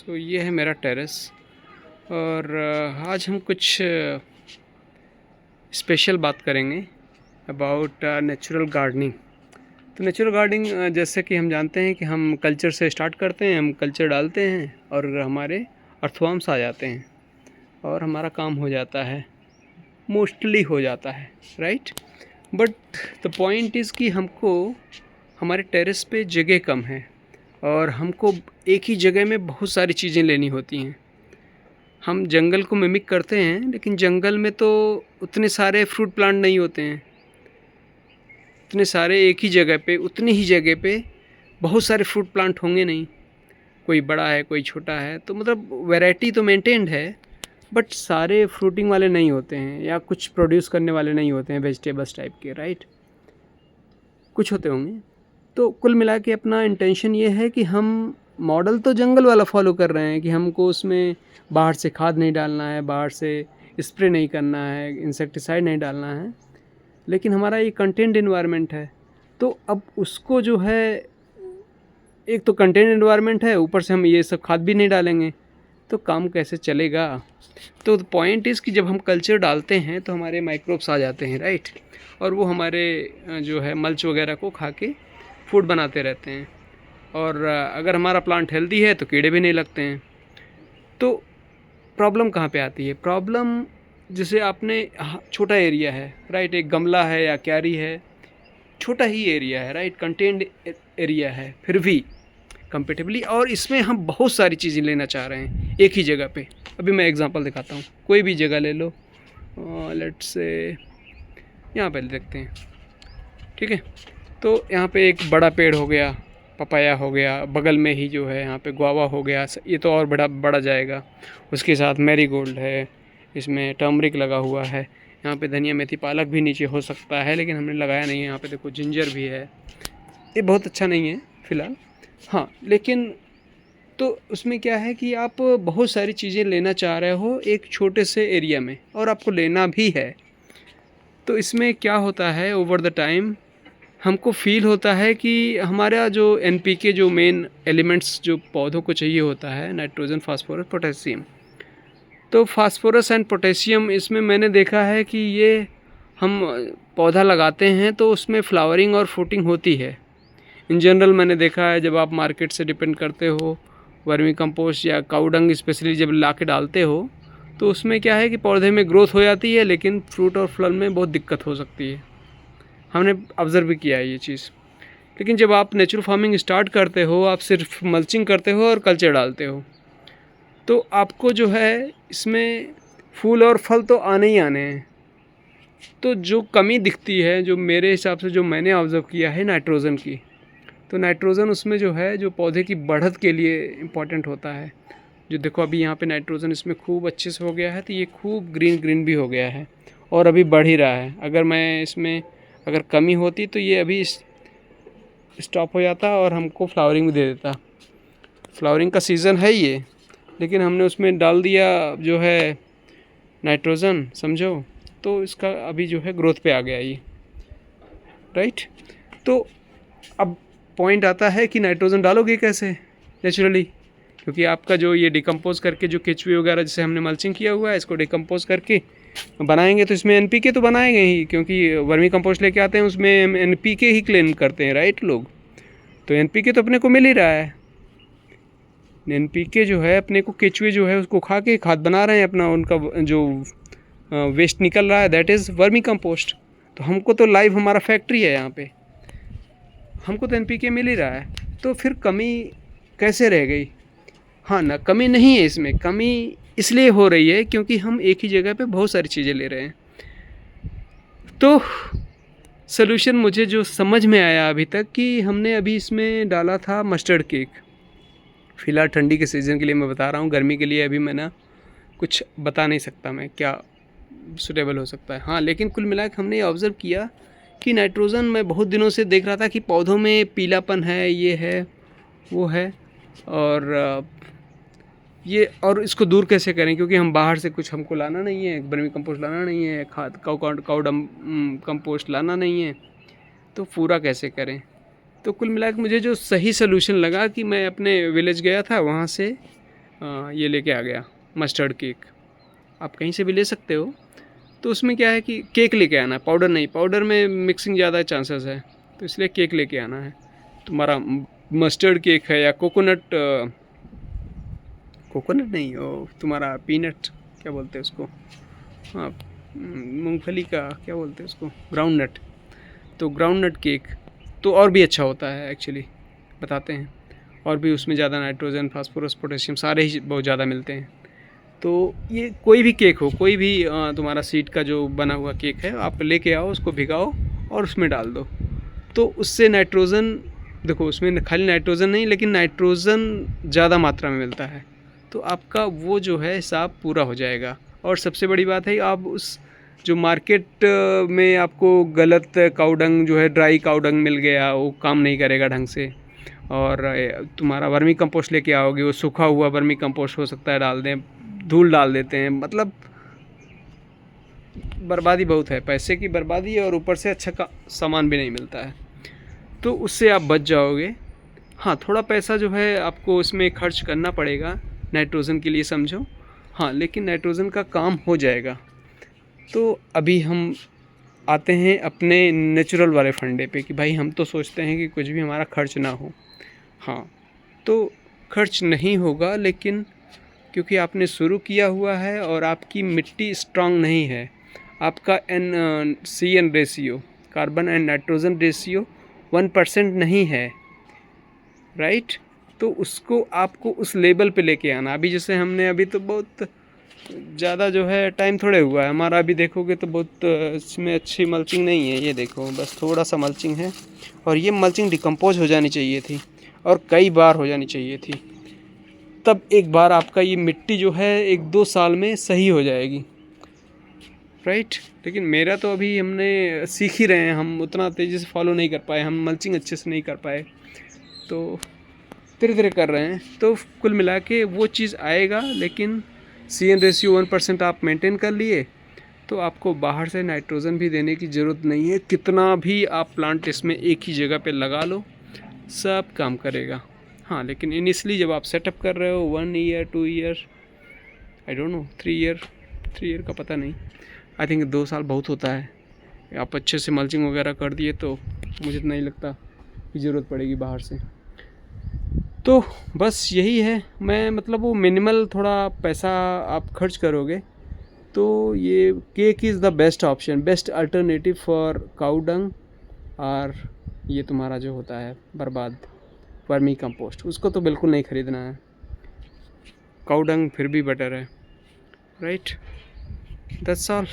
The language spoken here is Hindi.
तो ये है मेरा टेरेस और आज हम कुछ स्पेशल बात करेंगे अबाउट नेचुरल गार्डनिंग। तो नेचुरल गार्डनिंग जैसे कि हम जानते हैं कि हम कल्चर से स्टार्ट करते हैं, हम कल्चर डालते हैं और हमारे अर्थवर्म्स आ जाते हैं और हमारा काम हो जाता है, मोस्टली हो जाता है, right. But the point is कि हमको हमारे टेरेस पे जगह कम है और हमको एक ही जगह में बहुत सारी चीज़ें लेनी होती हैं। हम जंगल को मिमिक करते हैं लेकिन जंगल में तो उतने सारे फ्रूट प्लांट नहीं होते हैं, इतने सारे एक ही जगह पे, उतनी ही जगह पे बहुत सारे फ्रूट प्लांट होंगे नहीं। कोई बड़ा है, कोई छोटा है, तो मतलब वैरायटी तो मेंटेन्ड है बट सारे फ्रूटिंग वाले नहीं होते हैं या कुछ प्रोड्यूस करने वाले नहीं होते हैं वेजिटेबल्स टाइप के, राइट। कुछ होते होंगे। तो कुल मिला के अपना इंटेंशन ये है कि हम मॉडल तो जंगल वाला फॉलो कर रहे हैं कि हमको उसमें बाहर से खाद नहीं डालना है, बाहर से स्प्रे नहीं करना है, इंसेक्टिसाइड नहीं डालना है, लेकिन हमारा ये कंटेंट इन्वायरमेंट है। तो अब उसको जो है, एक तो कंटेंट इन्वायरमेंट है, ऊपर से हम ये सब खाद भी नहीं डालेंगे तो काम कैसे चलेगा। तो पॉइंट इज़ कि जब हम कल्चर डालते हैं तो हमारे माइक्रोब्स आ जाते हैं, राइट, और वो हमारे जो है मल्च वगैरह को खा के फूड बनाते रहते हैं। और अगर हमारा प्लांट हेल्दी है तो कीड़े भी नहीं लगते हैं। तो प्रॉब्लम कहाँ पे आती है? प्रॉब्लम जैसे आपने छोटा एरिया है, राइट, एक गमला है या क्यारी है, छोटा ही एरिया है, राइट, कंटेन्ड एरिया है, फिर भी कंपेटिबली, और इसमें हम बहुत सारी चीज़ें लेना चाह रहे हैं एक ही जगह पे। अभी मैं एग्जांपल दिखाता हूँ, कोई भी जगह ले लो, लेट्स से यहाँ पे देखते हैं, ठीक है। तो यहाँ पे एक बड़ा पेड़ हो गया, पपाया हो गया, बगल में ही जो है यहाँ पे गुआवा हो गया, ये तो और बड़ा जाएगा। उसके साथ मैरीगोल्ड है, इसमें टर्मरिक लगा हुआ है, यहाँ पे धनिया मेथी पालक भी नीचे हो सकता है लेकिन हमने लगाया नहीं है। यहाँ पे देखो जिंजर भी है, ये बहुत अच्छा नहीं है फ़िलहाल, हाँ, लेकिन तो उसमें क्या है कि आप बहुत सारी चीज़ें लेना चाह रहे हो एक छोटे से एरिया में, और आपको लेना भी है। तो इसमें क्या होता है, ओवर द टाइम हमको फील होता है कि हमारा जो एनपीके, जो मेन एलिमेंट्स जो पौधों को चाहिए होता है, नाइट्रोजन, फास्फोरस, पोटेशियम, तो फास्फोरस एंड पोटेशियम इसमें मैंने देखा है कि ये हम पौधा लगाते हैं तो उसमें फ्लावरिंग और फ्रूटिंग होती है। इन जनरल मैंने देखा है, जब आप मार्केट से डिपेंड करते हो, वर्मी कंपोस्ट या काऊ डंग स्पेशली जब ला के डालते हो, तो उसमें क्या है कि पौधे में ग्रोथ हो जाती है लेकिन फ्रूट और फल में बहुत दिक्कत हो सकती है। हमने ऑब्ज़र्व भी किया है ये चीज़। लेकिन जब आप नेचुरल फार्मिंग स्टार्ट करते हो, आप सिर्फ मल्चिंग करते हो और कल्चर डालते हो, तो आपको जो है इसमें फूल और फल तो आने ही आने हैं। तो जो कमी दिखती है, जो मेरे हिसाब से जो मैंने ऑब्ज़र्व किया है, नाइट्रोज़न की, तो नाइट्रोज़न उसमें जो है, जो पौधे की बढ़त के लिए इम्पॉर्टेंट होता है। जो देखो अभी यहाँ पे नाइट्रोज़न इसमें खूब अच्छे से हो गया है, तो ये खूब ग्रीन भी हो गया है और अभी बढ़ ही रहा है। अगर मैं इसमें अगर कमी होती तो ये अभी स्टॉप हो जाता और हमको फ्लावरिंग भी दे देता। फ्लावरिंग का सीज़न है ये, लेकिन हमने उसमें डाल दिया जो है नाइट्रोज़न, समझो, तो इसका अभी जो है ग्रोथ पे आ गया ये, राइट। तो अब पॉइंट आता है कि नाइट्रोजन डालोगे कैसे नेचुरली, क्योंकि आपका जो ये डिकम्पोज करके जो केचुए वगैरह जैसे हमने मल्चिंग किया हुआ है, इसको डिकम्पोज करके बनाएंगे तो इसमें एनपीके तो बनाएंगे ही, क्योंकि वर्मी कंपोस्ट लेके आते हैं उसमें एनपीके ही क्लेम करते हैं, राइट, लोग। तो एनपीके तो अपने को मिल ही रहा है। एनपीके जो है अपने को केचुए जो है उसको खा के खाद बना रहे हैं अपना, उनका जो वेस्ट निकल रहा है दैट इज़ वर्मी कंपोस्ट। तो हमको तो लाइव हमारा फैक्ट्री है यहाँ पे, हमको तो एनपीके मिल ही रहा है, तो फिर कमी कैसे रह गई? हाँ ना, कमी नहीं है इसमें, कमी इसलिए हो रही है क्योंकि हम एक ही जगह पे बहुत सारी चीज़ें ले रहे हैं। तो सॉल्यूशन मुझे जो समझ में आया अभी तक कि हमने अभी इसमें डाला था मस्टर्ड केक। फ़िलहाल ठंडी के सीज़न के लिए मैं बता रहा हूँ, गर्मी के लिए अभी मैं ना कुछ बता नहीं सकता मैं क्या सूटेबल हो सकता है। हाँ, लेकिन कुल मिला के हमने ये ऑब्ज़र्व किया कि नाइट्रोजन, मैं बहुत दिनों से देख रहा था कि पौधों में पीलापन है, ये है, वो है, और ये, और इसको दूर कैसे करें, क्योंकि हम बाहर से कुछ हमको लाना नहीं है, वर्मी कंपोस्ट लाना नहीं है, खाद काउडम कंपोस्ट लाना नहीं है, तो पूरा कैसे करें। तो कुल मिला के मुझे जो सही सलूशन लगा कि मैं अपने विलेज गया था, वहाँ से ये लेके आ गया मस्टर्ड केक, आप कहीं से भी ले सकते हो। तो उसमें क्या है कि केक लेके आना है, पाउडर नहीं, पाउडर में मिक्सिंग ज़्यादा चांसेस है, तो इसलिए केक लेके आना है। तुम्हारा मस्टर्ड केक है या कोकोनट, कोकोनट नहीं, वो तुम्हारा पीनट क्या बोलते हैं उसको, हाँ मूंगफली का क्या बोलते हैं उसको, ग्राउंड नट। तो ग्राउंड नट केक तो और भी अच्छा होता है एक्चुअली, बताते हैं। और भी उसमें ज़्यादा नाइट्रोजन, फास्फोरस, पोटेशियम सारे ही बहुत ज़्यादा मिलते हैं। तो ये कोई भी केक हो, कोई भी तुम्हारा सीड का जो बना हुआ केक है, आप लेके आओ, उसको भिगाओ और उसमें डाल दो। तो उससे नाइट्रोजन, देखो उसमें खाली नाइट्रोजन नहीं, लेकिन नाइट्रोजन ज़्यादा मात्रा में मिलता है, तो आपका वो जो है हिसाब पूरा हो जाएगा। और सबसे बड़ी बात है, आप उस जो मार्केट में आपको गलत काउडंग जो है, ड्राई काउडंग मिल गया, वो काम नहीं करेगा ढंग से। और तुम्हारा वर्मी कंपोस्ट लेके आओगे, वो सूखा हुआ वर्मी कंपोस्ट हो सकता है डाल दें, धूल डाल देते हैं, मतलब बर्बादी बहुत है, पैसे की बर्बादी है, और ऊपर से अच्छा का सामान भी नहीं मिलता है। तो उससे आप बच जाओगे। हाँ, थोड़ा पैसा जो है आपको इसमें खर्च करना पड़ेगा नाइट्रोजन के लिए, समझो। हाँ, लेकिन नाइट्रोजन का काम हो जाएगा। तो अभी हम आते हैं अपने नेचुरल वाले फंडे पे कि भाई हम तो सोचते हैं कि कुछ भी हमारा खर्च ना हो। हाँ, तो खर्च नहीं होगा, लेकिन क्योंकि आपने शुरू किया हुआ है और आपकी मिट्टी स्ट्रांग नहीं है, आपका NCN ratio, carbon and nitrogen ratio 1% नहीं है, राइट। तो उसको आपको उस लेवल पे लेके आना। अभी जैसे हमने अभी तो बहुत ज़्यादा जो है टाइम थोड़े हुआ है हमारा, अभी देखोगे तो बहुत इसमें अच्छी मल्चिंग नहीं है, ये देखो बस थोड़ा सा मल्चिंग है, और ये मल्चिंग डिकम्पोज हो जानी चाहिए थी, और कई बार हो जानी चाहिए थी, तब एक बार आपका ये मिट्टी जो है 1-2 साल में सही हो जाएगी, राइट। लेकिन मेरा तो अभी हमने सीख ही रहे हैं, हम उतना तेज़ी से फॉलो नहीं कर पाए, हम मल्चिंग अच्छे से नहीं कर पाए, तो धीरे धीरे कर रहे हैं। तो कुल मिला के वो चीज़ आएगा, लेकिन CN रेशियो 1% आप मेंटेन कर लिए, तो आपको बाहर से नाइट्रोजन भी देने की ज़रूरत नहीं है। कितना भी आप प्लांट इसमें एक ही जगह पे लगा लो, सब काम करेगा। हाँ, लेकिन इनिशियली जब आप सेटअप कर रहे हो 1 year 2 year, I don't know 3 year का पता नहीं, आई थिंक 2 साल बहुत होता है। आप अच्छे से मल्चिंग वगैरह कर दिए तो मुझे तो नहीं लगता कि ज़रूरत पड़ेगी बाहर से। तो बस यही है, मैं मतलब वो मिनिमल थोड़ा पैसा आप खर्च करोगे तो ये cake is the best option, best alternative for cow dung. और ये तुम्हारा जो होता है बर्बाद वर्मी कंपोस्ट, उसको तो बिल्कुल नहीं ख़रीदना है, काउ डंग फिर भी बेटर है, राइट। That's all.